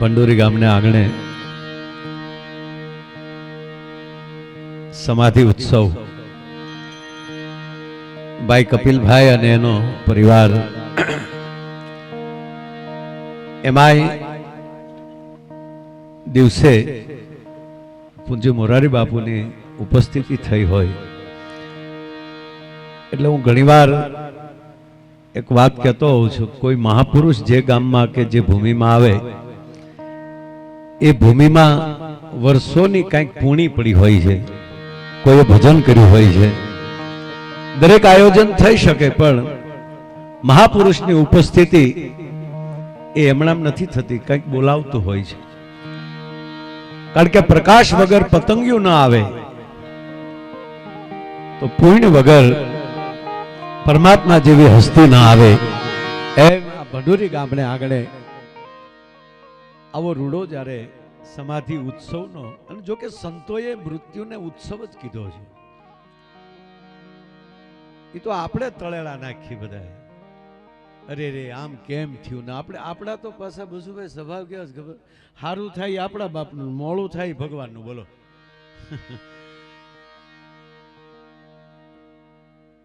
ભંડોરી ગામને આંગણે સમાધિ ઉત્સવ ભાઈ કપિલભાઈ અને એનો પરિવાર, એમાંય દિવસે પૂજ્ય મોરારી બાપુની ઉપસ્થિતિ થઈ હોય એટલે હું ઘણીવાર એક વાત કહેતો હોઉં છું, કોઈ મહાપુરુષ જે ગામમાં કે જે ભૂમિમાં આવે એ ભૂમિમાં વર્ષોની કંઈક પૂણી પડી હોય છે, કોઈએ ભજન કર્યું હોય છે, દરેક આયોજન થઈ શકે પણ મહાપુરુષની ઉપસ્થિતિ એ એમણામ નથી થતી, કંઈક બોલાવતું હોય છે. કારણ કે પ્રકાશ વગર પતંગિયું ન આવે તો પુણ્ય વગર પરમાત્મા જેવી હસ્તી ન આવે. એમ આ ભંડોરી ગામને આગળ આવો રૂડો જ્યારે સમાધિ ઉત્સવનો, અને જો કે સંતોએ મૃત્યુને ઉત્સવ જ કીધો છે, એ તો આપણે તળેલા નાખી બધા, અરે રે આમ કેમ થયું ને આપણે આપણા તો પાછા બસુભાઈ સ્વભાવ કેવો છે ખબર, સારું થાય આપણા બાપનું, મોડું થાય ભગવાનનું. બોલો,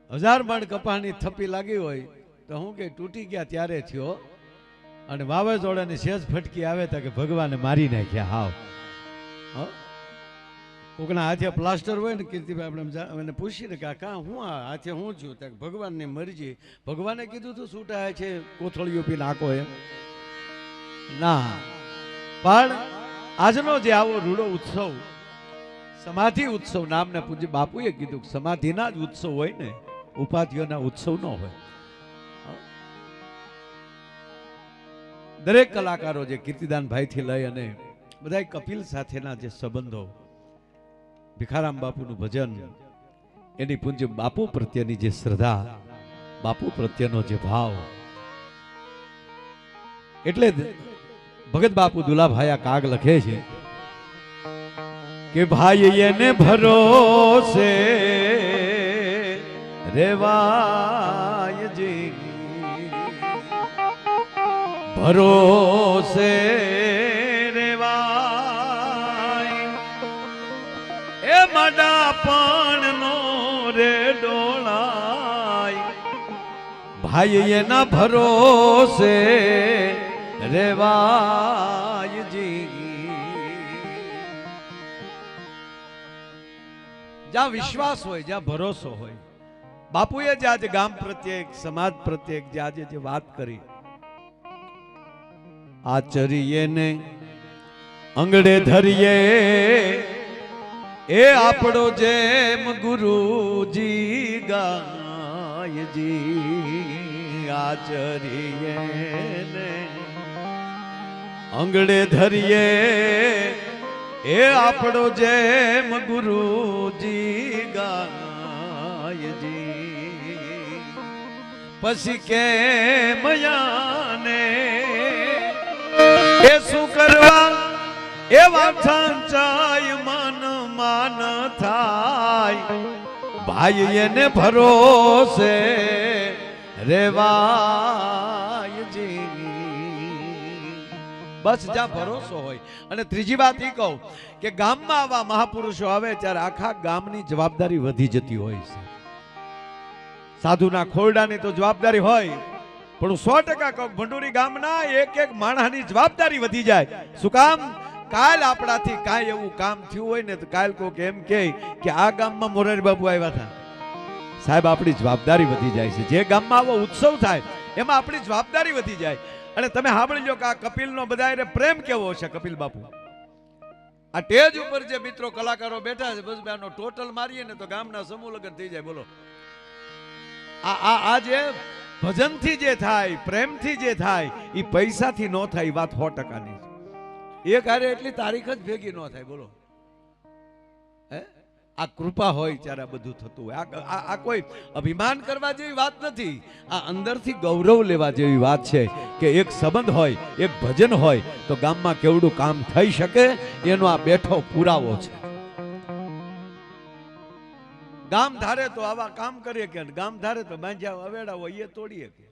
હજાર મણ કપાની થપ્પી લાગી હોય તો હું કે તૂટી ગયા ત્યારે થયો, અને વાવાઝોડાની સેજ ફટકી આવે તો કે ભગવાને મારી નાખ્યા. હાવ કોકના હાથે પ્લાસ્ટર હોય ને કીર્તિભાઈ આપણે પૂછીને કે કાં હું આ હાથે હું છું, તો ભગવાનની મરજી, ભગવાને કીધું તું છૂટા છે કોથળીઓ પી નાખો એમ ના. પણ આજનો જે આવો રૂડો ઉત્સવ સમાધિ ઉત્સવ નામને પૂજ્ય બાપુએ કીધું સમાધિના જ ઉત્સવ હોય ને, ઉપાધિઓના ઉત્સવ ન હોય. દરેક કલાકારો જે કીર્તિદાનભાઈ થી લઈ અને બધા કપિલ સાથેના જે સંબંધો, ભીખારામ બાપુનું ભજન, એની પૂજ્ય બાપુ પ્રત્યેની જે શ્રદ્ધા, બાપુ પ્રત્યેનો જે ભાવ, એટલે ભગત બાપુ દુલાભાયા કાગ લખે છે કે ભાઈ એને ભરોસે રેવાય જી, ભરોસે રેવાય, એ માડા પણ નો રે ડોળાય, ભાઈ એના ભરોસે રેવાય જી. જ્યાં વિશ્વાસ હોય, જ્યાં ભરોસો હોય, બાપુએ જે આજે ગામ પ્રત્યે, સમાજ પ્રત્યે જે આજે જે વાત કરી, આચરીએ ને અંગડે ધરીએ એ આપણો જેમ ગુરુજી ગાયજી, આચરીએ ને અંગડે ધરીએ એ આપણો જેમ ગુરુજી ગાયજી, પછી કેમ યાને એ શું કરવા એવા સંચાય મન માન થાય, ભાઈ એને ભરોસે રેવાય જી. બસ જ્યાં ભરોસો હોય. અને ત્રીજી વાત એ કહું કે ગામમાં આવા મહાપુરુષો આવે ત્યારે આખા ગામની જવાબદારી વધી જતી હોય છે. સાધુના ખોરડાની તો જવાબદારી હોય, પણ 100% કહું ભંડોરી ગામના એક એક માણસની જવાબદારી વધી જાય. શું કામ? કાલ આપણાથી કાંઈ એવું કામ થયું હોય ને તો કાલ કોક એમ કે આ ગામમાં મોરારી બાપુ આવ્યા હતા, સાહેબ આપણી જવાબદારી વધી જાય છે. જે ગામમાં આવો ઉત્સવ થાય એમાં આપણી જવાબદારી વધી જાય. અને તમે સાંભળી લો કે આ કપિલનો બધા પ્રેમ કેવો છે. કપિલ બાપુ આ સ્ટેજ ઉપર જે મિત્રો કલાકારો બેઠા છે, બસ આનો ટોટલ મારીએ ને તો ગામના સમૂહ લગ્ન થઈ જાય. બોલો, આ જે ભજનથી જે થાય, પ્રેમથી જે થાય, એ પૈસાથી ન થાય. વાત 100%ની. એક હારે એટલી તારીખ જ ભેગી ન થાય. બોલો, આ કૃપા હોય ત્યારે આ બધું થતું હોય. આ કોઈ અભિમાન કરવા જેવી વાત નથી, આ અંદરથી ગૌરવ લેવા જેવી વાત છે કે એક સંબંધ હોય, એક ભજન હોય તો ગામમાં કેવડું કામ થઈ શકે એનો આ બેઠો પુરાવો છે. ગામ ધારે તો આવા કામ કરીએ કે ગામ ધારે તો બાંધ્યા અવેડા હોય એ તોડીએ કે.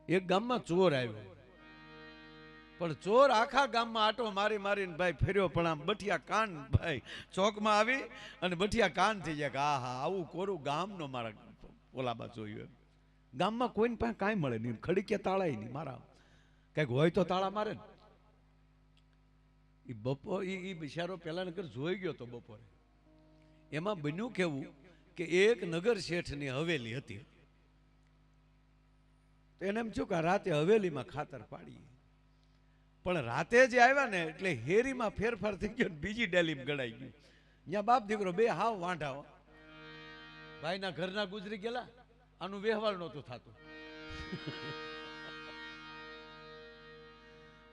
એક ગામમાં ચોર આવ્યો, પણ ચોર આખા ગામમાં આટો મારી મારીને ભાઈ ફેર્યો, પણ આમ બઠિયા કાન ભાઈ ચોકમાં આવી અને બઠિયા કાન થઈ જાય કે આ હા આવું કોરું ગામનો મારા ઓલામાં જોયું. ગામમાં કોઈને પાસે કાંઈ મળે નહીં, ખડીકે તાળાય નહીં, મારા કંઈક હોય તો તાળા મારે ને. એ બિચારો પેલા નગર જોઈ ગયો તો બપોરે. એમાં બન્યું કેવું કે એક નગર શેઠની હવેલી હતી. એને એમ થયું કે રાતે હવેલીમાં ખાતર પાડીએ, પણ રાતે જે આવ્યા ને એટલે હેરીમાં ફેરફાર થઈ ગયો, બીજી ડેલીમાં ગળાઈ ગયું. ત્યાં બાપ દીકરો બે હાવ વાંઢા, ભાઈના ઘરના ગુજરી ગયેલા, આનું વ્યવહાર નહોતું થતું.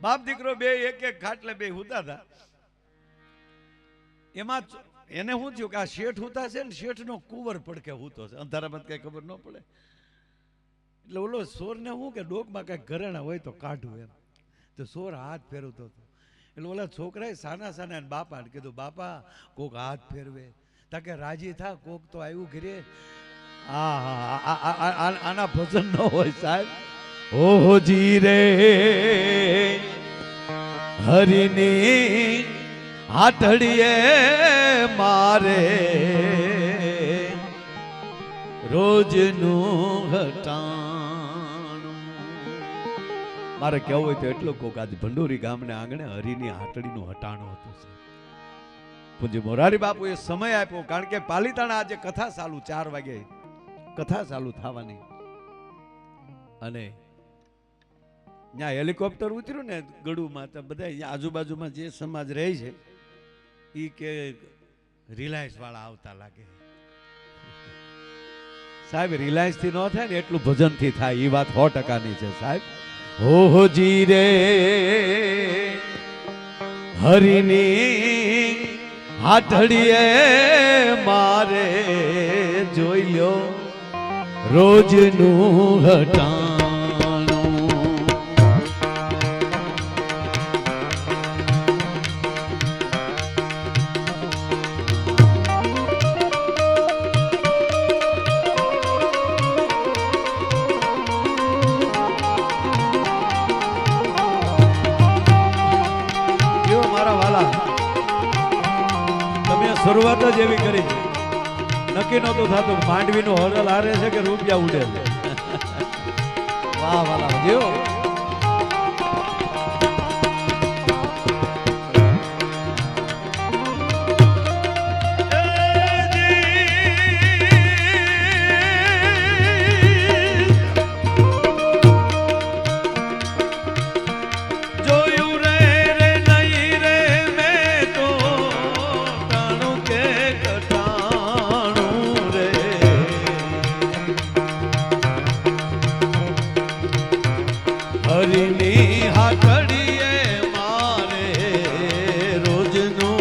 બાપ દીકરો બે એક એક ખાટલે બે હુતા હતા. એમાં એને શું થયું કે આ શેઠ હુતા છે ને, શેઠ નો કુંવર પડકે હુતો છે, અંધારામાં કઈ ખબર ન પડે. એટલે ઓલો સોર ને શું કે ડોકમાં કઈક ઘરેણા હોય તો કાઢું એમ. તો સોર હાથ ફેરવતો હતો. એટલે ઓલા છોકરાએ સાના સાના બાપા કીધું, બાપા કોક હાથ ફેરવે, તાકે રાજી થા, કોક તો આવ્યું ઘરે. આના ભજન ન હોય સાહેબ. ઓહો જી રે હરિની હાથડીએ મારે રોજનું હટાણું. મારે કેવું હોય તો એટલું કોક આજે ભંડોરી ગામને આંગણે હરિની હાથડીનું હટાણું હતું. પૂજ્ય મોરારી બાપુ એ સમય આપ્યો, કારણ કે પાલીતાણા આજે કથા ચાલુ 4 વાગે કથા ચાલુ થવાની, અને ત્યાં હેલિકોપ્ટર ઉતર્યું ને ગળુમાં, તો બધા આજુબાજુમાં જે સમાજ રહે છે એ કે રિલાયન્સ વાળા આવતા લાગે. સાહેબ રિલાયન્સ થી ન થાય ને એટલું ભજન થી થાય, એ વાત 100%ની છે સાહેબ. ઓહો જી રે હરિની હાથડીએ મારે જોઈ લો રોજનું હટાણું. કેવો મારા વાલા, તમે શરૂઆત જ એવી કરી છે, નક્કી નહોતું થતું માંડવીનું હોરલ હારે છે કે રૂપિયા ઉડે છે. વાહ વાલા જેવો. હરિની હાથડીએ મારે રોજનું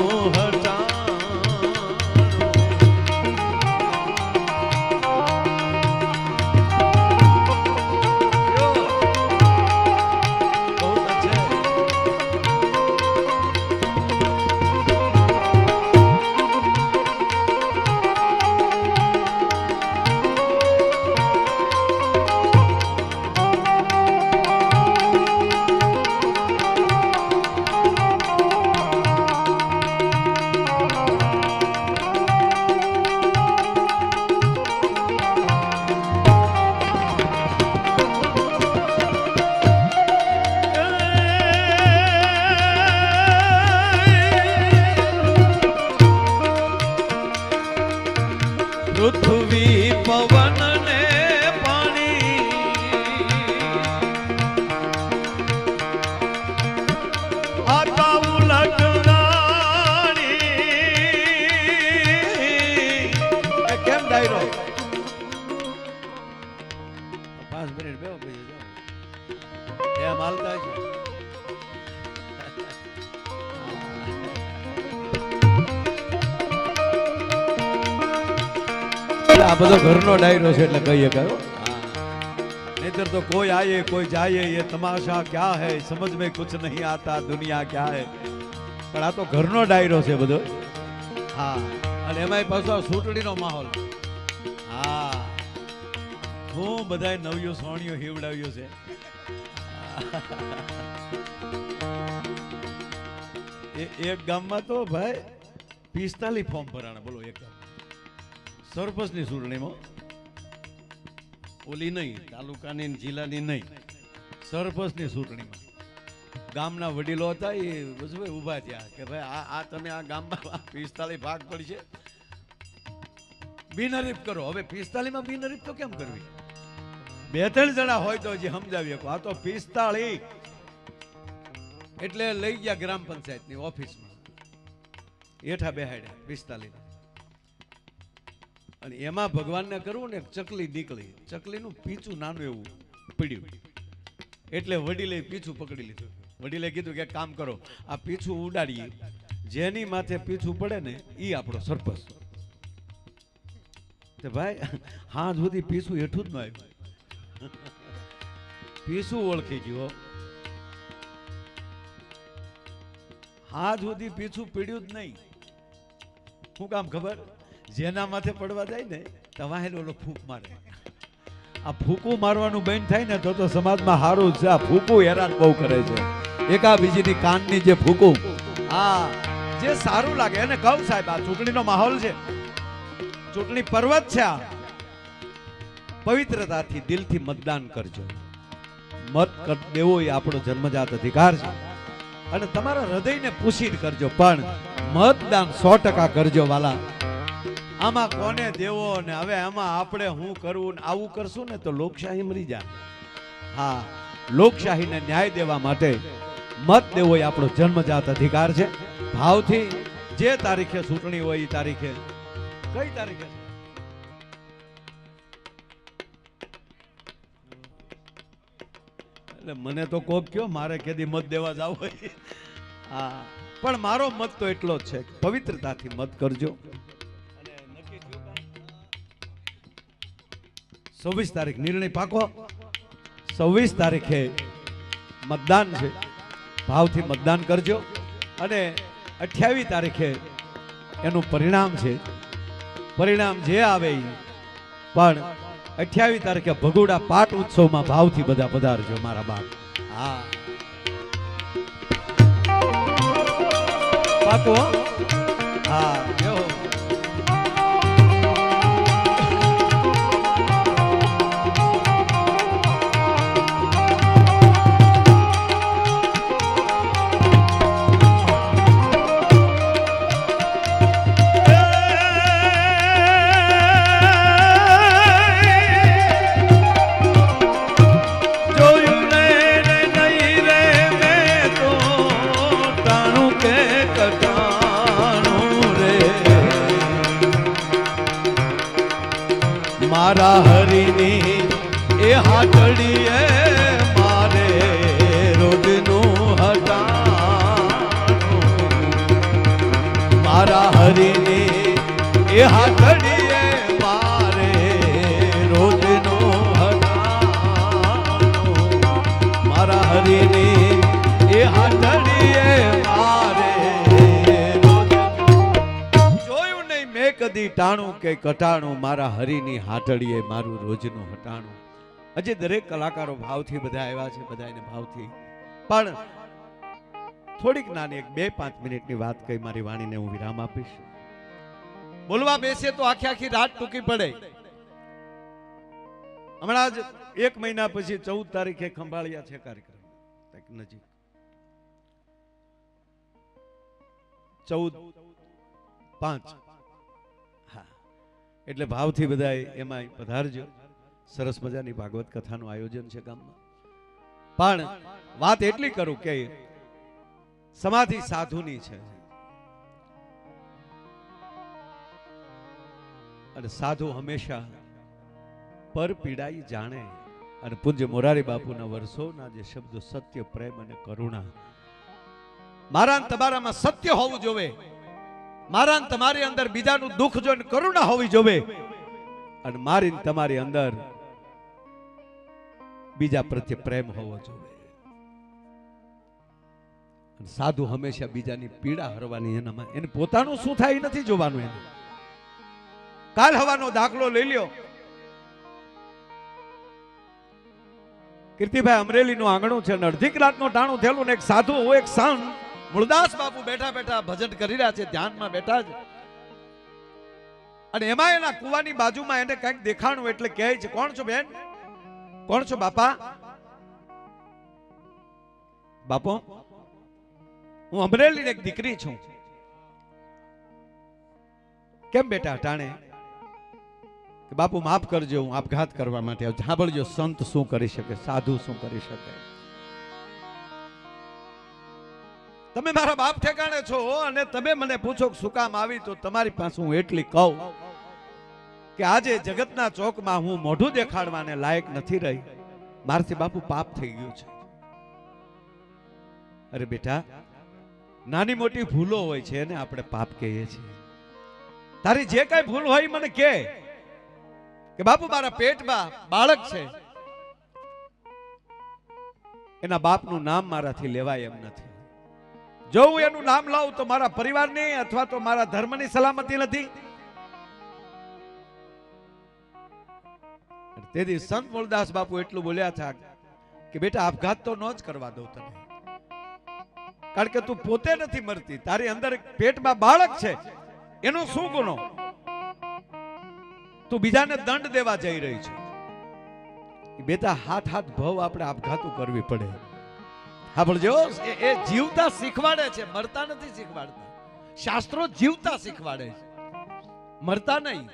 પૃથ્વી પવન ને પાણી આતા ઉલટરાણી. કેમ ડાયરો 5 મિનિટ બેહો પછી જાઓ એમ હાલતા છે. આ બધો ઘરનો ડાયરો છે એટલે કહીએ કયો, નહીતર તો કોઈ આયે કોઈ જાયે ये तमाशा क्या है समझ में कुछ नहीं आता दुनिया क्या है. પણ આ તો ઘરનો ડાયરો છે બધો. હા અને એમાંય પાછો ચૂંટણીનો માહોલ. હા હું બધાય નવ્યું સોણિયું હીવડાવ્યું છે. એક ગામમાં તો ભાઈ 45 ફોર્મ ભરાણા. બોલો, એક ગામ સરપંચની ચૂંટણીમાં, ઓલી નહીં, તાલુકાની જિલ્લાની નહીં, સરપંચની ચૂંટણીમાં ગામના વડીલો હતા એ બધું ઊભા થયા કે ભાઈ આ તમે આ ગામમાં 45 ભાગ પડશે, બિનહરીફ કરો. હવે 45 બિનહરીફ તો કેમ કરવી? 2-3 જણા હોય તો હજી સમજાવીએ. આ તો 45 એટલે લઈ ગયા ગ્રામ પંચાયતની ઓફિસમાં, હેઠા બેહાડ્યા 45. અને એમાં ભગવાનને કરવું ને ચકલી નીકળી. ચકલીનું પીછું નાનું એવું પડ્યું એટલે વડીલે પીછું પકડી લીધું. વડીલે કીધું કે કામ કરો, આ પીછું ઉડાડીએ, જેની માથે પીછું પડે ને એ આપણો સરપંચ. તો ભાઈ હા સુધી પીછું હેઠું જ ન આવ્યું. પીછું ઓળખી ગયો. હા સુધી પીછું પીડ્યું જ નહીં. શું કામ ખબર? જેના માથે પડવા જાય ને તમારે ઓલો ફૂંક મારે. આ ફૂકું મારવાનું બંધ થાય ને તો સમાજમાં સારું છે. આ ફૂકું હેરાન બહુ કરે છે. એકા બીજીની કાનની જે ફૂકું, આ જે સારું લાગે એને કહું સાહેબ, આ ચૂંટણીનો માહોલ છે, ચૂંટણી પર્વત છે. આ પવિત્રતાથી દિલથી મતદાન કરજો. મત દેવો એ આપણો જન્મજાત અધિકાર છે અને તમારા હૃદયને પૂછીને કરજો, પણ મતદાન 100% કરજો વાલા. આમાં કોને દેવો ને હવે આમાં આપણે શું કરવું ને આવું કરશું ને તો લોકશાહી મરી જાય. હા, લોકશાહીને ન્યાય દેવા માટે મત દેવો એ આપણો જન્મજાત અધિકાર છે. ભાવથી જે તારીખે ચૂંટણી હોય એ તારીખે, કઈ તારીખે એટલે મને તો કોક કયો મારે કેદી મત દેવા જાવ હોય. હા, પણ મારો મત તો એટલો જ છે, પવિત્રતાથી મત કરજો. 26 તારીખ નિર્ણય પાકો. 26 તારીખે મતદાન છે, ભાવથી મતદાન કરજો. અને 28 તારીખે એનું પરિણામ છે. પરિણામ જે આવે પણ 28 તારીખે ભગોડા પાટ ઉત્સવમાં ભાવથી બધા પધારજો મારા બાપ. હા પાકો. હા જો મારા હરિની એ હાટડીએ મારે રોજનું હટાણું. મારા હરિની એ હાટડીએ મારે રોજનું હટાણું. મારા હરિની એ હાટડીએ મારે કદી ટાણું કે કટાણું. મારા હરિની હાટડીએ મારું રોજનું હટાણું. હજી દરેક કલાકારો ભાવથી બધા આવ્યા છે, બધાને ભાવથી. પણ થોડીક નાની 2-5 મિનિટની વાત કહી મારી વાણીને હું વિરામ આપીશ. બોલવા બેસે તો આખી રાત ટૂંકી પડે. હમણાં જ 1 મહિના પછી 14 તારીખે ખંભાળિયા છે કાર્યક્રમ નજીક. 14/5 એટલે ભાવથી બધા એમાં પધારજો. સરસ મજાની ભાગવત કથાનું આયોજન છે ગામમાં. પણ વાત એટલી કરું કે સમાધિ સાધુની છે અને સાધુ હંમેશા પર પીડાઈ જાણે. અને પૂજ્ય મોરારી બાપુના વર્ષોના જે શબ્દો સત્ય, પ્રેમ અને કરુણા, મારા તમારામાં સત્ય હોવું જોવે. મારા તમારી અંદર બીજાનું દુઃખ જોઈને કરુણા હોવી જોવે. અને મારી તમારી અંદર બીજા પ્રત્યે પ્રેમ હોવો જોવે. સાધુ હંમેશા બીજાની પીડા હરવાની એનામાં, એને પોતાનું શું થાય એ નથી જોવાનું. એને કાલ હવાનો દાખલો લઈ લ્યો. કીર્તિભાઈ અમરેલીનું આંગણું છે, અડધી કલાકનું ટાણું થયેલું ને એક સાધુ, એક સંત મૂળદાસ બાપુ બેઠા બેઠા ભજન કરી રહ્યા છે, ધ્યાનમાં બેઠા છે. અને એમાં એના કુવાની બાજુમાં એને કંઈક દેખાણું એટલે કહે છે, કોણ છો બેન? કોણ છો બાપા? બાપો, હું અમરેલીની એક દીકરી છું. કેમ બેટા ટાણે? કે બાપુ માફ કરજો, હું આપઘાત કરવા માટે આવ્યો. સાંભળજો, સંત શું કરી શકે, સાધુ શું કરી શકે. તમે મારા બાપ ઠેકાણે છો અને તમે મને પૂછો કે શું કામ આવી, તો તમારી પાસે હું એટલી કહું કે આજે જગતના ચોકમાં હું મોઢું દેખાડવાને લાયક નથી રહી. મારથી બાપુ પાપ થઈ ગયું છે. અરે બેટા, નાની મોટી ભૂલો હોય છે એને આપણે પાપ કહીએ છીએ. તારી જે કઈ ભૂલ હોય મને કે બાપુ મારા પેટમાં બાળક છે, એના બાપનું નામ મારાથી લેવાય એમ નથી. જો હું એનું નામ લાવું તો મારા પરિવારની અથવા તો મારા ધર્મની સલામતી નથી. તેથી સંત મૂળદાસ બાપુ એટલું બોલ્યા હતા કે બેટા આપઘાત તો ન જ કરવા દઉં તને, કારણ કે તું પોતે નથી મરતી, તારી અંદર પેટમાં બાળક છે, એનો શું ગુનો? તું બીજાને દંડ દેવા જઈ રહી છે. બેટા હાથ હાથ ભવ આપણે આપઘાતો કરવી પડે. સાંભળજો, એ જીવતા શીખવાડે છે, મરતા નથી શીખવાડતા. શાસ્ત્રો જીવતા શીખવાડે છે, મરતા નહીં.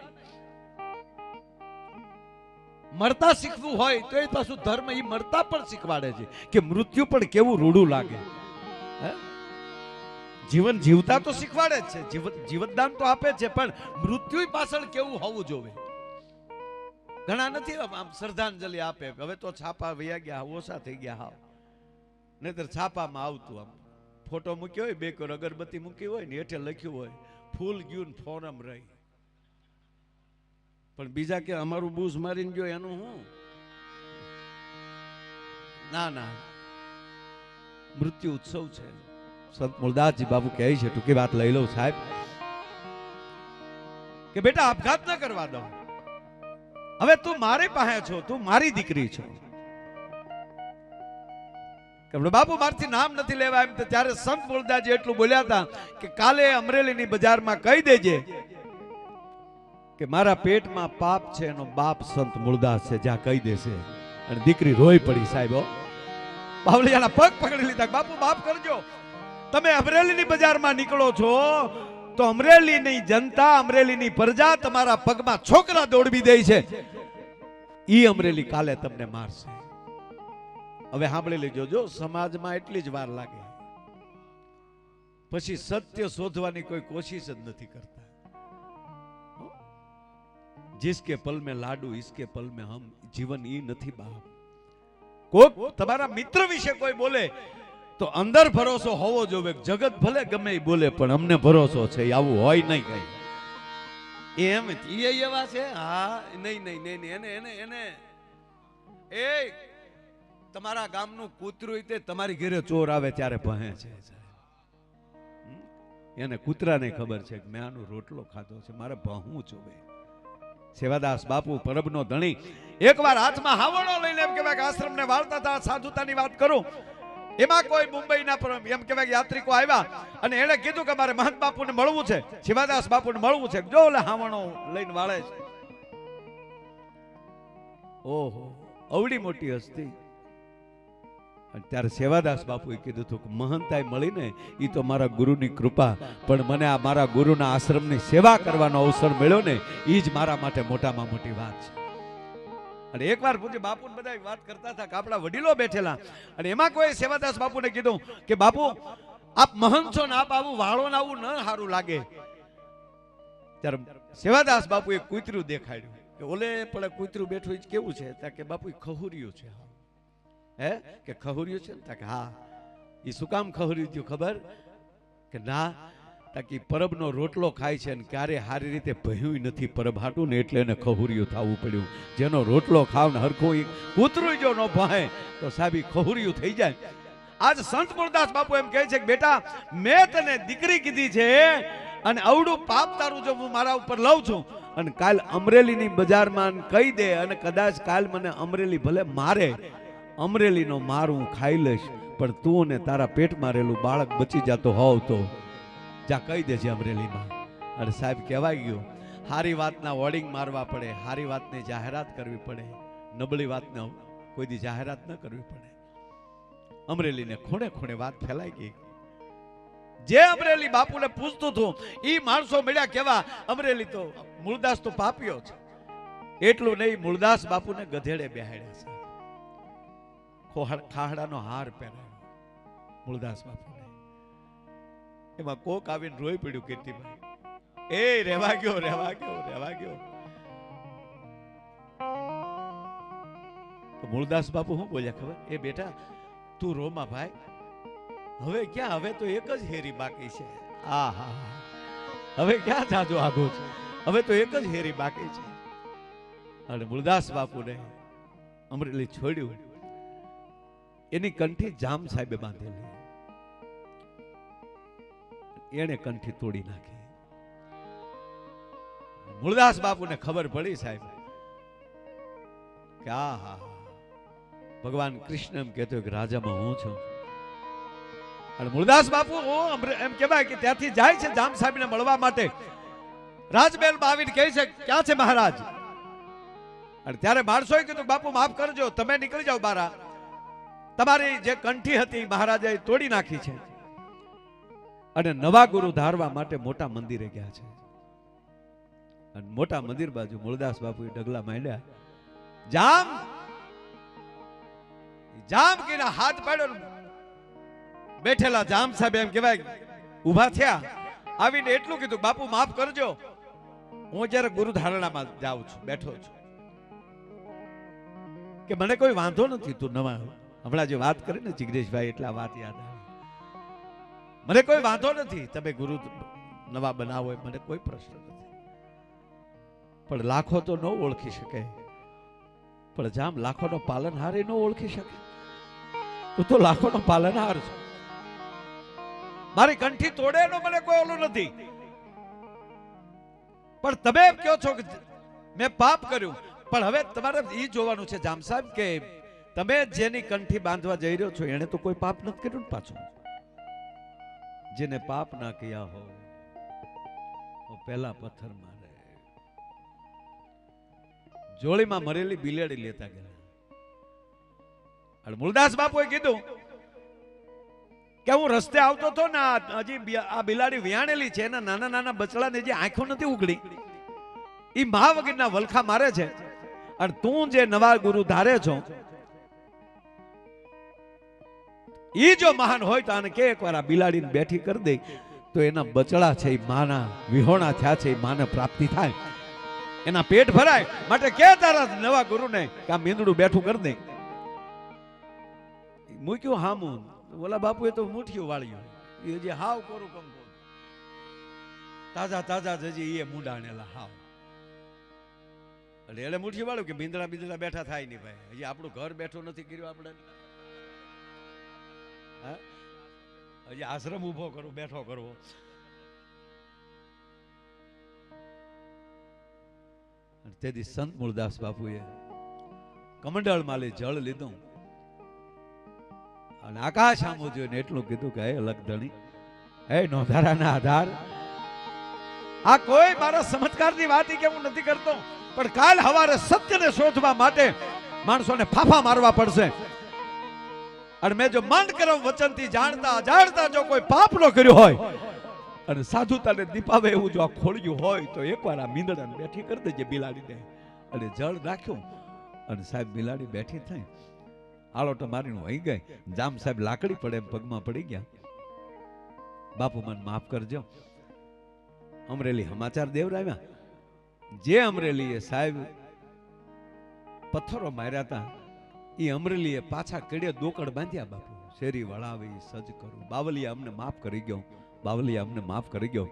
મરતા શીખવું હોય તો એ પાછું ધર્મ એ મરતા પણ શીખવાડે છે કે મૃત્યુ પણ કેવું રૂડું લાગે. જીવન જીવતા તો શીખવાડે જ છે, જીવતદાન તો આપે છે, પણ મૃત્યુ પાછળ કેવું હોવું જોઈએ. ઘણા નથી આમ શ્રદ્ધાંજલિ આપે, હવે તો છાપા વયા ગયા, ઓછા થઈ ગયા હાવ. નહીતર છાપામાં આવતું આમ ફોટો મૂક્યો હોય, બે કોર અગરબત્તી મૂકી હોય ને હેઠે લખ્યું હોય ફૂલ ગયું ફોરમ રહી. પણ બીજા કે અમારું બૂઝ મારીને ગયો એનું હું? ના ના, મૃત્યુ ઉત્સવ છે. સંત મૂળદાસજી બાબુ કહે છે, ટૂંકી વાત લઈ લઉં સાહેબ, કે બેટા આપઘાત ન કરવા દો. હવે તું મારી પાસે છો, તું મારી દીકરી છો. બાપુ મારથી નામ નથી લેવા એમ. ત્યારે સંત મૂળદાસજી એટલું બોલ્યા હતા કે કાલે અમરેલીની બજારમાં કહી દેજે કે મારા પેટમાં પાપ છે, એનો બાપ સંત મૂળદાસ છે, જ્યાં કહી દેશે. અને દીકરી રોઈ પડી સાહેબ. બાવળિયાના પગ પકડી લીધા, બાપુ માફ કરજો. તમે અમરેલીની બજારમાં નીકળો છો તો અમરેલીની જનતા, અમરેલીની પ્રજા તમારા પગમાં છોકરા દોડવી દે છે. ઈ અમરેલી કાલે તમને મારશે. હવે સાંભળી લેજો, જો સમાજમાં એટલી જ વાર લાગે, પછી સત્ય શોધવાની કોઈ કોશિશ જ નથી કરતા. जिसके पल में लाडू इसके पल में हम, जीवन ई નથી બાપ. કોક તમારા મિત્ર વિશે કોઈ બોલે તો અંદર ભરોસો હોવો જોઈએ. જગત ભલે ગમે એ બોલે પણ અમને ભરોસો છે, આવું હોય નહીં કઈ. એમ એ એવા છે. હા, નહીં નહીં નહીં, એને એને એને એ તમારા ગામનું કૂતરું તે તમારી ઘરે ચોર આવે ત્યારે ભહે છે. એને કૂતરાને ખબર છે કે મેં આનો રોટલો ખાધો છે, મારે ભહું જોવે. સેવાદાસ બાપુ પરબનો ધણી એકવાર હાથમાં હાવણો લઈને એમ કહેવાય કે આશ્રમને વાળતા હતા. સાધુતાની વાત કરું, એમાં કોઈ મુંબઈના એમ કહેવાય યાત્રિકો આવ્યા અને એને કીધું કે મારે મહંત બાપુને મળવું છે, સેવાદાસ બાપુને મળવું છે. જો ઓલે હાવણો લઈને વાળે છે. ઓહો, અવડી મોટી હસ્તી. ત્યારે સેવાદાસ બાપુએ કીધું હતું કે મહંતાઈ મળીને એ તો મારા ગુરુની કૃપા, પણ મને આ મારા ગુરુના આશ્રમની સેવા કરવાનો અવસર મળ્યો ને એ જ મારા માટે મોટામાં મોટી વાત છે. અને એકવાર પૂછે બાપુ બધા વાત કરતા હતા કે આપણા વડીલો બેઠેલા, અને એમાં કોઈ સેવાદાસ બાપુને કીધું કે બાપુ આપ મહંત છો ને આપ આવું વાળો ને આવું ન સારું લાગે. ત્યારે સેવાદાસ બાપુએ કૂતરું દેખાડ્યું કે ઓલે પણ કૂતરું બેઠું જ કેવું છે? કે બાપુ ખહુર્યું છે. હે કે ખહુર્યું છે ને? કે હા. એ શું કામ ખહુર્યું થયું ખબર? કે ના, તાકી પરબનો રોટલો ખાય છે ને ક્યારે સારી રીતે ભયું નથી પરબ હાટું ને, એટલે એને ખહુર્યું થવું પડ્યું. જેનો રોટલો ખાવ ને હરખું કૂતરું જો ન ભાય તો સાહેબ ખહુર્યું થઈ જાય. આજ સંત મૂળદાસ બાપુ એમ કહે છે કે બેટા મેં તને દીકરી કીધી છે અને અવડું પાપ તારું જો હું મારા ઉપર લઉં છું અને કાલ અમરેલીની બજારમાં કહી દે અને કદાચ કાલ મને અમરેલી ભલે મારે, અમરેલીનો માર હું ખાઈ લઈશ, પણ તું અને તારા પેટમાં રહેલું બાળક બચી જતો હોવ તો જા કહી દેજે અમરેલીમાં. અને સાહેબ કહેવાય ગયું, હારી વાતના હોર્ડિંગ મારવા પડે, હારી વાતની જાહેરાત કરવી પડે, નબળી વાતને કોઈ દી જાહેરાત ન કરવી પડે. અમરેલીને ખૂણે ખૂણે વાત ફેલાઈ ગઈ. જે અમરેલી બાપુને પૂછતું હતું એ માણસો મળ્યા કેવા, અમરેલી તો મૂળદાસ તો પાપીઓ છે. એટલું નહીં, મૂળદાસ બાપુને ગધેડે બેહાડ્યા છે, ખાહડાનો હાર પહેરાયો મૂળદાસ બાપુને. એમાં કોક આવીને રોઈ પડ્યું કીર્તિભાઈ, એ રહેવા ગયો રહેવા ગયો રહેવા ગયો. તો મૂળદાસ બાપુ શું બોલ્યા ખબર, એ બેટા તું રોમાં ભાઈ, હવે ક્યાં, હવે તો એક જ હેરી બાકી છે. આહા, હવે ક્યાં જાજો આગો છે, હવે તો એક જ હેરી બાકી છે. અને મૂળદાસ બાપુને અમરેલી છોડ્યું. એની કંઠી જામ સાહેબે બાંધેલી, એને કંઠી તોડી નાખી. મૂળદાસ બાપુને ખબર પડી સાહેબ કે આહા, ભગવાન કૃષ્ણ એમ કહેતો કે રાજામાં હું છું. અને મૂળદાસ બાપુ એમ કહેવાય કે ત્યાંથી જાય છે જામ સાહેબને મળવા માટે. રાજમહેલમાં આવીને કહે છે ક્યાં છે મહારાજ? અને ત્યારે માણસોએ કીધું બાપુ માફ કરજો, તમે નીકળી જાઓ બારા, તમારી જે કંઠી હતી મહારાજે તોડી નાખી છે. અને નવા ગુરુ ધારવા માટે મોટા મંદિરે ગયા છે. અને મોટા મંદિર બાજુ મૂળદાસ બાપુએ ડગલા માંડ્યા. જામ જામ કે હાથ પાડ્યો. બેઠેલા જામ સાહેબ એમ કહેવાય ઉભા થયા, આવીને એટલું કીધું બાપુ માફ કરજો, હું જયારે ગુરુ ધારણામાં જાઉં છું, બેઠો છું, કે મને કોઈ વાંધો નથી. તું નવા હમણાં જે વાત કરી ને જિગ્નેશભાઈ, એટલા વાત યાદ આવી. મને કોઈ વાંધો નથી, તમે ગુરુ નવા બનાવો, મને કોઈ પ્રશ્ન નથી. પણ લાખો તો ન ઓળખી શકે, પણ જામ લાખોનો પાલનહાર ન ઓળખી શકે. તું તો લાખોનો પાલનહાર છો. મારી કંઠી તોડે એનો મને કોઈ ઓલું નથી, પણ તમે એમ કહો છો કે મેં પાપ કર્યું. પણ હવે તમારે એ જોવાનું છે જામ સાહેબ કે તમે જેની કંઠી બાંધવા જઈ રહ્યો છો એને તો કોઈ પાપ નથી કર્યું ને પાછું. જેને પાપ ના કિયા હો પહેલા પથ્થર મારે. જોડીમાં મરેલી બિલાડી લેતા ગયા. અને મૂળદાસ બાપુએ કીધું કે હું રસ્તે આવતો હતો ને હજી આ બિલાડી વિયાણેલી છે, એના નાના નાના બચડાને જે આંખો નથી ઉગડી, એ મહા વગરના વલખા મારે છે. અને તું જે નવા ગુરુ ધારે છો ઈ જો મહાન હોય તો આને કે એકવાર આ બિલાડીને બેઠી કરી દે તો એના બચડા છે એ માના વિહોણા થયા છે, એ માને પ્રાપ્તિ થાય, એના પેટ ભરાય. માટે કે તારા નવા ગુરુને કે આ મીંદડું બેઠું કરી દે. મૂક્યું હામું, ઓલા બાપુએ તો મુઠ્ઠીઓ વાળ્યું, એ જે હાવ કોરું કંકો તાજા તાજા જજી એ મુંડાણેલા હાવ. એટલે એને મુઠ્ઠી વાળ્યું કે ભીંદડા ભીંદડા બેઠા થાય નહીં ભાઈ, હજી આપણું ઘર બેઠું નથી કર્યું આપણે, હજી આશ્રમ ઉભો કરવો બેઠો કરવો. તેથી સંત મૂળદાસ બાપુએ કમંડળ માલી જળ લીધું અને આકાશ આમું જોઈને એટલું કીધું કે હે લખધણી, હે નોંધારાના આધાર, આ કોઈ મારા ચમત્કારની વાત કે હું નથી કરતો, પણ કાલ હવારે સત્યને શોધવા માટે માણસોને ફાફા મારવા પડશે. અને મેં જો મન કરમ વચનથી જાણતા અજાણતા જો કોઈ પાપ નો કર્યો હોય અને સાધુતાને દીપાવે એવું જો આ ખોળ્યું હોય તો એકવાર આ મીંદડાને બેઠી કરી દેજે બિલાડીને. અને જળ રાખ્યું અને સાહેબ બિલાડી બેઠી થઈ, આળોટો મારીને વહી ગઈ. જામ સાહેબ લાકડી પડે એમ પગમાં પડી ગયા. બાપુ મને માફ કરજો. અમરેલી સમાચાર દેવરાવ્યા. જે અમરેલીએ સાહેબ પથ્થરો માર્યા હતા એ અમરેલીએ પાછા કેડે દોકડ બાંધ્યા. બાપુ શેરી વળાવી સજ કરું, બાવલિયા અમને માફ કરી ગયો, બાવલિયા અમને માફ કરી ગયો.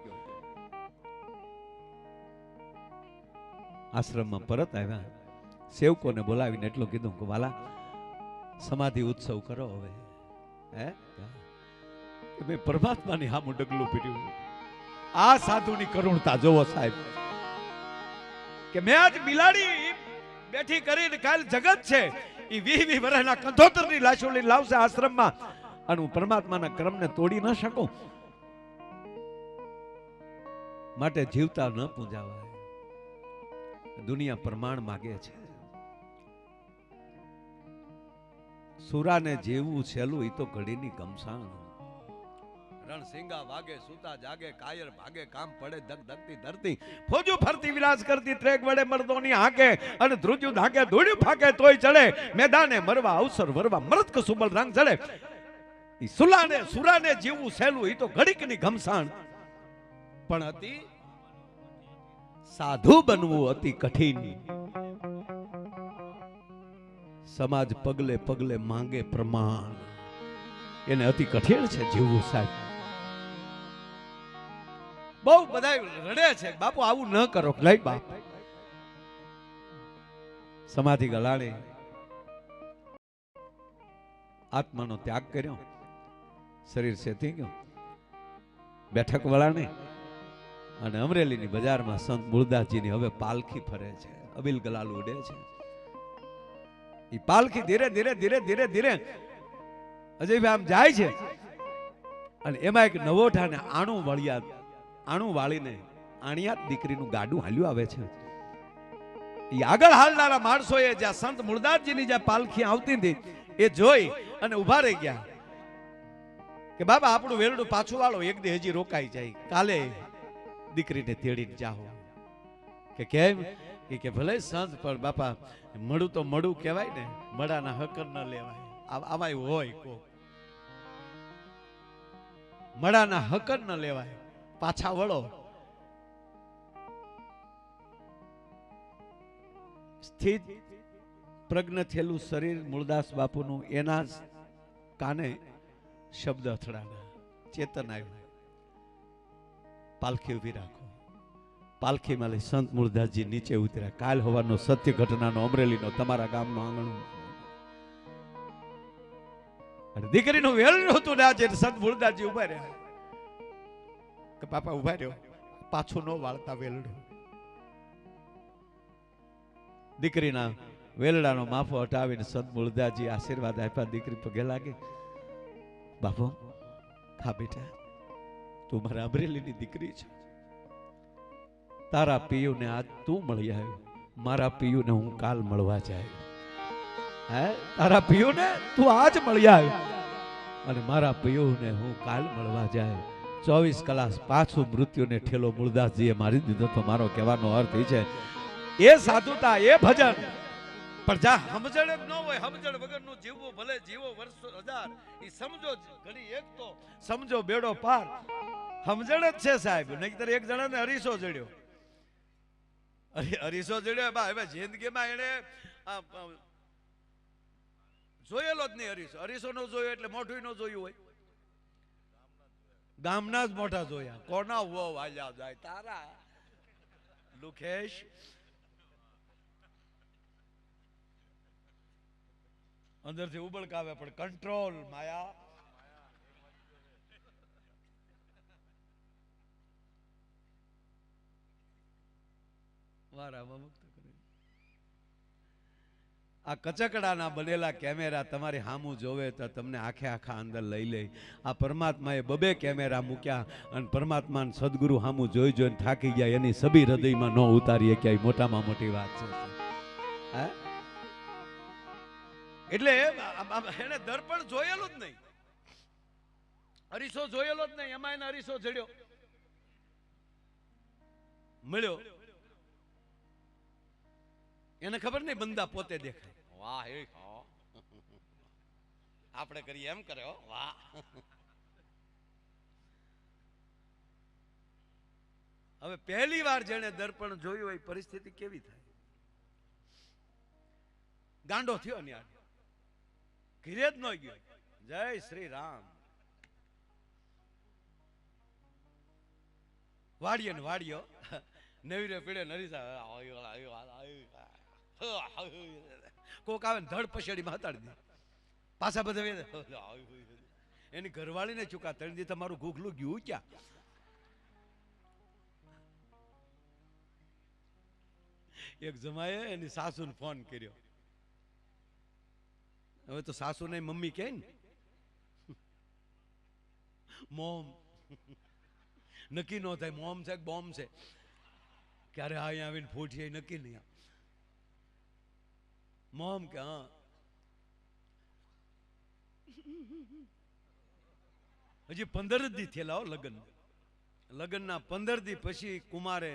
આશ્રમમાં પરત આવ્યા. સેવકોને બોલાવીને એટલું કીધું કે વાલા સમાધિ ઉત્સવ કરો. હવે હે કે મેં પરમાત્માની હામું ડગલું પીડ્યું. આ સાધુની કરુણતા જોવો સાહેબ, કે મેં આજ બિલાડી બેઠી કરીને કાલ જગત છે એ 20 વર્ષના કંધોતરની લાશો લઈને લાવશે આશ્રમમાં, અને હું પરમાત્માના કર્મને તોડી ન શકું, માટે જીવતા ન પૂજાવાય. દુનિયા પ્રમાણ માગે છે. સુરાને જેવું છેલું એ તો ઘડીની ગમસાણ. રણસિંગા વાગે સુતા જાગે, કાયર ભાગે કામ પડે, ધક ધકતી ધરતી ફોજુ ફરતી વિલાસ કરતી, ટ્રેક વડે મર્દોની હાકે અને ધ્રુજુ ધાકે, ધૂળ્યું ફાકે તોય ચડે, મેદાને મરવા અવસર વરવા મરદ કસુબલ રંગ ચડે. ઈ સુરાને જીવવું સહેલું ઈ તો ઘડીકની ઘમસાણ, પણ અતિ સાધુ બનવું અતિ કઠિન. સમાજ પગલે પગલે માંગે પ્રમાણ, એને અતિ કઠિન છે જીવવું સાહેબ. બહુ બધા રડે છે, બાપુ આવું ન કરો. લઈ બાપ સમાધિ ગલાણી આત્માનો ત્યાગ કર્યો, શરીર સેથી ગયું, બેઠક વળાણી અને અમરેલીની બજારમાં સંત મૂળદાસજીની હવે પાલખી ફરે છે, અબિલ ગલાલ ઉડે છે. એ પાલખી ધીરે ધીરે ધીરે ધીરે ધીરે અજયભાઈ આમ જાય છે, અને એમાં એક નવોઠાને આણું વાળીને આણિયાત દીકરીનું ગાડું હાલ્યું આવે છે. એ આગળ હાલનારા માણસોએ જ્યાં સંત મૂળદાસજીની જ્યાં પાલખી આવતી હતી એ જોઈ અને ઉભા રહી ગયા કે બાબા આપણું વેલડું પાછું વાળો, એક દી હજી રોકાઈ જાય, કાલે દીકરીને તેડીને જાઓ. કે કેમ? કે ભલે સંત પણ બાપા મળું તો મળું કહેવાય ને, મળાના હકર ન લેવાય. આવાય હોય કો મળાના હકર ન લેવાય, પાછા વળો. સ્થિત પ્રજ્ઞ થયેલું શરીર મૂળદાસ બાપુનું, એના કાને શબ્દ અથડાણા, ચેતન આવ્યું, પાલખી ઉભી રાખો. પાલખીમાં લઈ સંત મૂળદાસજી નીચે ઉતર્યા. કાલ હોવાનો સત્ય ઘટનાનો, અમરેલીનો, તમારા ગામનો આંગણું. અને દીકરીનું વેલણું હતું ને આજે સંત મૂળદાસજી ઉભા રહ્યા કે પાપા ઉભા રહ્યો, પાછું ન વાળતા વેલડું. દીકરીના વેલડાનો માફો હટાવીને સંત મૂળદાસજી આશીર્વાદ આપ્યા. દીકરી પગે લાગી, બાપુ ખા બેટા, તું મારા અમરેલીની દીકરી છે. તારા પિયુને આજ તું મળી આવ્યો, મારા પિયુને હું કાલ મળવા જાય. હે, તારા પિયુને તું આજ મળી આવ્યો અને મારા પિયુને હું કાલ મળવા જાય. 24 કલાક પાછું મૃત્યુને ઠેલો મૂળદાસજીએ મારી દીધો. તો મારો કહેવાનો અર્થ એ છે, એ સાધુતા, એ ભજન, પણ જા સમજણ જ ન હોય, સમજણ વગરનું જીવવું, ભલે જીવો વર્ષો હજાર, એ સમજો ઘડી એક તો સમજો બેડો પાર. સમજણ જ છે સાહેબ, નહીતર એક જણાને અરીસો જડ્યો, અરીસો જડ્યો બા, હવે જિંદગીમાં એને જોયેલો જ નહીં અરીસો. અરીસો નો જોયો એટલે મોઢું નો જોયું હોય. ગામના જ મોઢા જોયા, કોના વો વાલ્યા જાય તારા લુખેશ. અંદરથી ઉબળકાવે પણ કંટ્રોલ માયા. આ કચકડાના બનેલા કેમેરા તમારી સામું જોવે તો તમને આખે આખા અંદર લઈ લે. આ પરમાત્માએ 2 કેમેરા મૂક્યા અને પરમાત્માને સદગુરુ સામું જોઈ જોઈને થાકી ગયા, એની સભી હૃદયમાં ન ઉતારીએ ક્યાંય, મોટામાં મોટી વાત છે. હે, એટલે એને દર્પણ જોયેલું જ નહીં, અરીસો જોયેલો જ નહીં, એમાં એને અરીસો જડ્યો, મળ્યો. એને ખબર નહીં બંદા પોતે દેખાય. વાહ, આપણે કરીએ એમ કરે, વાહ. હવે પહેલી વાર જેને દર્પણ જોયું હોય પરિસ્થિતિ કેવી થાય? ગાંડો થયો ને યાર, ઘીરે જ ન ગયો. જય શ્રી રામ. વાડીએ ને વાડીઓ નવીરે પીડે નરીસા કોક આવે ને ધડ પછેડીમાં હતાડી દે, પાછા બધા એની ઘરવાળીને ચૂકા 3 દી તમારું ઘૂઘલું ગયું ક્યાં? એક જમાએ એની સાસુને ફોન કર્યો. હવે તો સાસુ ને મમ્મી કહે ને, મોમ નક્કી ન થાય મોમ છે કે બોમ્બ છે, ક્યારે અહીંયા આવીને ફૂટીએ નક્કી નહીં. મોમ કે હા. હજી 15 દી થયેલા હો લગ્નના 15 દી પછી કુમારે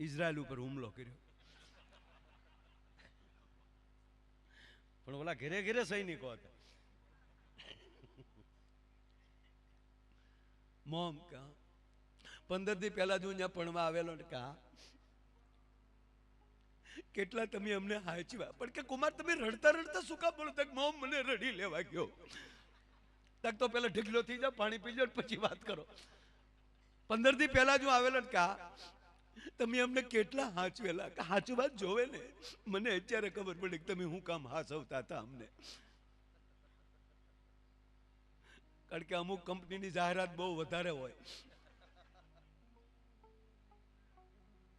ઇઝરાયલ ઉપર હુમલો કર્યો. પણ ઓલા ઘેરે ઘેરે સૈનિકો હતા. મોમ કા 15 દી પહેલા જ હું ત્યાં ભણવા આવેલો ને કા કેટલા તમે અમને હાચવા, પણ કે કુમાર તમે રડતા રડતા શું કામ બોલો? તક મોમ મને રડી લેવા ગયો. તક તો પેલા ઢગલો થઈ જાવ, પાણી પી જાવ પછી વાત કરો. 15 દી પહેલા જ હું આવેલો ને કા તમે અમને કેટલા હાચવેલા. હાચવા જ જોવે ને. મને અત્યારે ખબર પડી કે તમે હું કામ હાચવતા હતા અમને. કારણ કે અમુક કંપનીની જાહેરાત બહુ વધારે હોય.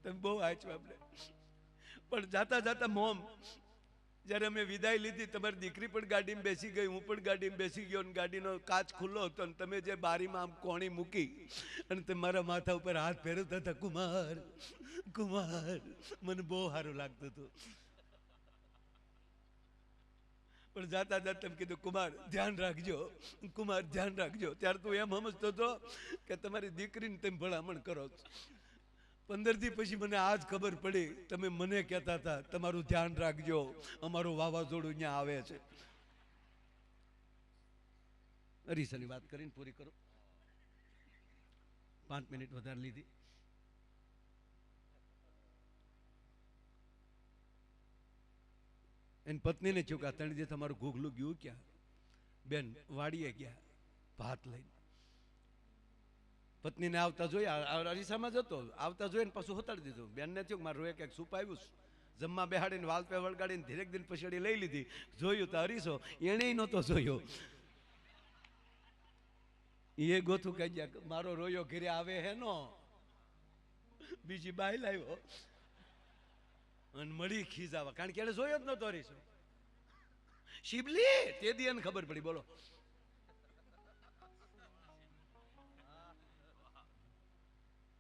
તમે બહુ હાચવા અમને. પણ જાતા જાતા મોમ જ્યારે અમે વિદાય લીધી, તમારી દીકરી પણ ગાડીમાં બેસી ગઈ, હું પણ ગાડીમાં બેસી ગયો, અને ગાડીનો કાચ ખુલ્લો હતો, અને તમે જે બારીમાં આમ કોણી મૂકી અને તમે મારા માથા ઉપર હાથ ફેરવતા હતા, કુમાર કુમાર, મને બહુ સારું લાગતું હતું. પણ જાતા જાતા તમે કીધું કુમાર ધ્યાન રાખજો, કુમાર ધ્યાન રાખજો. ત્યારે તું એમ સમજતો હતો કે તમારી દીકરીને તમે ભલામણ કરો. 15 દી પછી મને આજ ખબર પડી તમે મને કહેતા હતા તમારું ધ્યાન રાખજો, અમારું વાવાઝોડું અહીંયા આવે છે. અરીસાની વાત કરીને પૂરી કરો. 5 મિનિટ વધારે લીધી. એની પત્નીને ચૂકા 3 દી તમારું ઘૂઘલું ગયું ક્યાં? બેન વાડીએ ગયા ભાત લઈને. પત્નીને આવતા જોઈ, અરીસામાં જતો આવતા જોઈને પાછું હોતાડી દીધું. બેનને થયું મારું રોએ કંઈક સુપ આવ્યું. જમવા બેહાડીને વાલ પે વળગાડીને ધીરેક દિન પછડી લઈ લીધી. જોયું તો અરીસો એને નહોતો જોયો. એ ગોથું કહી ગયા મારો રોયો ઘરે આવે હે નો, બીજી બાઈ લાવ્યો અને મળી ખીજાવા. કારણ કે એને જોયો જ નહોતો અરીસો. શિબલી તે દી એને ખબર પડી. બોલો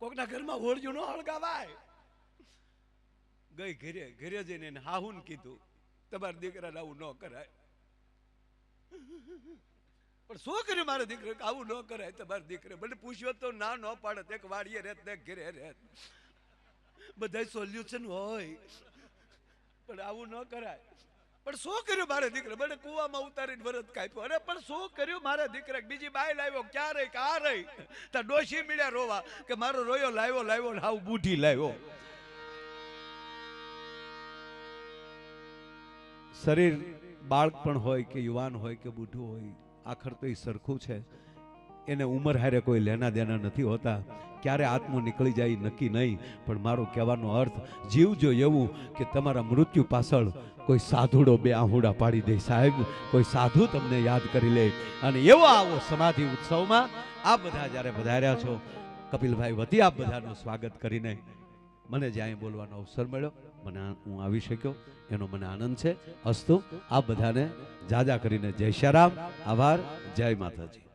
કોકના ઘરમાં ઓળજું ન હળગાવાય. ગઈ ઘરે, ઘરે જઈને હાહુન કીધું તમારા દીકરાને આવું ન કરાય. પણ શું કર્યું મારા દીકરે? આવું ન કરાય તમારા દીકરે. મને પૂછ્યો તો ના ન પાડત. એક વાડીએ રહેત ને ઘરે રહેત, બધા સોલ્યુશન હોય, પણ આવું ન કરાય. પણ શું કર્યું મારા દીકરે? મને કુવામાં ઉતારીને વરત કાપ્યો. અરે પણ શું કર્યું મારા દીકરે? બીજી બાઈ લાવ્યો. ક્યાં રહી કા રહી? તા ડોશી મળ્યા રોવા કે મારો રોયો લાવ્યો લાવ્યો ને હાવ બૂઢી લાવ્યો. શરીર બાળક પણ હોય કે યુવાન હોય કે બુઢું હોય, આખર તો એ સરખું છે. એને ઉંમર હારે કોઈ લેના દેના નથી હોતા. ક્યારે આત્મો નીકળી જાય નક્કી નહીં. પણ મારો કહેવાનો અર્થ જીવજો એવું કે તમારા મૃત્યુ પાછળ કોઈ સાધુડો બે આહુડા પાડી દે. સાહેબ કોઈ સાધુ તમને યાદ કરી લે. અને એવો આવો સમાધિ ઉત્સવમાં આપ બધા જ્યારે પધાર્યા છો, કપિલભાઈ વતી આપ બધાનું સ્વાગત કરીને મને જ્યાં બોલવાનો અવસર મળ્યો, હું આવી શક્યો એનો મને આનંદ છે. અસ્તુ આપ બધાને જાજા કરીને જય શ્રી રામ. આભાર. જય માતાજી.